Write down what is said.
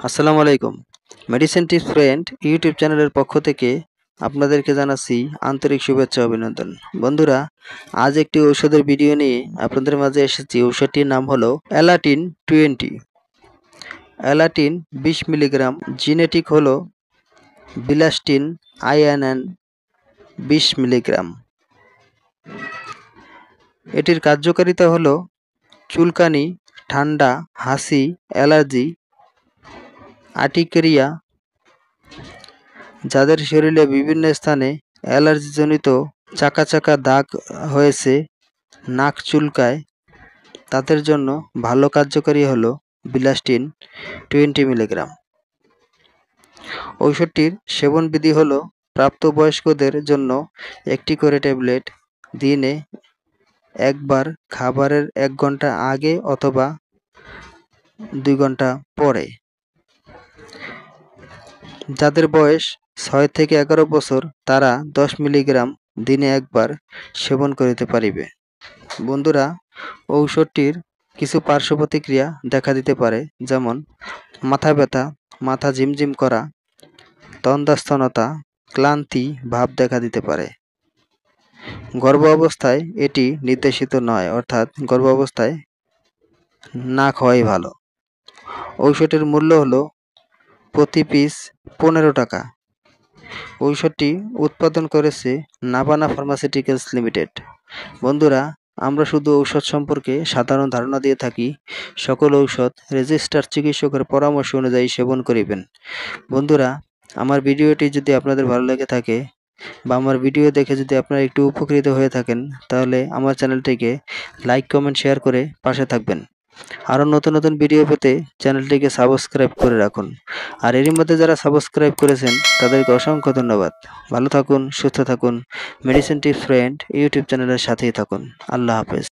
আসসালামু আলাইকুম। Medicine tips friend YouTube চ্যানেলের পক্ষ থেকে আপনাদেরকে জানাচ্ছি আন্তরিক শুভেচ্ছা ও অভিনন্দন। বন্ধুরা, আজ একটি ঔষধের ভিডিও নিয়ে আপনাদের মাঝে এসেছি। ঔষধটির নাম হলো অ্যালাটিন 20। অ্যালাটিন 20 মিলিগ্রাম, জিনেটিক হলো বিলাস্টিন আইএনএন 20 মিলিগ্রাম। এটির কার্যকারিতা হলো চুলকানি, ঠান্ডা, হাসি, অ্যালার্জি, আর্টিকেরিয়া, যাদের শরীরে বিভিন্ন স্থানে অ্যালার্জিজনিত চাকা চাকা দাগ হয়েছে, নাক চুলকায়, তাদের জন্য ভালো কার্যকারী হলো বিলাস্টিন 20 মিলিগ্রাম। ঔষধটির সেবনবিধি হলো প্রাপ্তবয়স্কদের জন্য একটি করে ট্যাবলেট দিনে একবার, খাবারের 1 ঘন্টা আগে অথবা 2 ঘন্টা পরে। যাদের বয়স 6 থেকে 11 বছর তারা 10 মিলিগ্রাম দিনে একবার সেবন করিতে পারিবে। বন্ধুরা, ঔষধটির কিছু পার্শ্ব প্রতিক্রিয়া দেখা দিতে পারে, যেমন মাথা ব্যথা, মাথা ঝিমঝিম করা, তন্দ্রাস্থনতা, ক্লান্তি ভাব দেখা দিতে পারে। গর্ভ অবস্থায় এটি নির্দেশিত নয়, অর্থাৎ গর্ভ অবস্থায় না খাওয়াই ভালো। ঔষধের মূল্য হলো প্রতি পিস 15 টাকা। ঔষধটি উৎপাদন করেছে নাভানা ফার্মাসিউটিক্যালস লিমিটেড। বন্ধুরা, আমরা শুধু ঔষধ সম্পর্কে সাধারণ ধারণা দিয়ে থাকি। সকল ঔষধ রেজিস্টার্ড চিকিৎসকের পরামর্শ অনুযায়ী সেবন করিবেন। বন্ধুরা, আমার ভিডিওটি যদি আপনাদের ভালো লেগে থাকে বা আমার ভিডিও দেখে যদি আপনারা একটু উপকৃত হয়ে থাকেন, তাহলে আমার চ্যানেলটিকে লাইক, কমেন্ট, শেয়ার করে পাশে থাকবেন। আরও নতুন নতুন ভিডিও পেতে চ্যানেলটিকে সাবস্ক্রাইব করে রাখুন। আর এরই মধ্যে যারা সাবস্ক্রাইব করেছেন তাদেরকে অসংখ্য ধন্যবাদ। ভালো থাকুন, সুস্থ থাকুন। মেডিসিন টিপস ফ্রেন্ড ইউটিউব চ্যানেলের সাথেই থাকুন। আল্লাহ হাফেজ।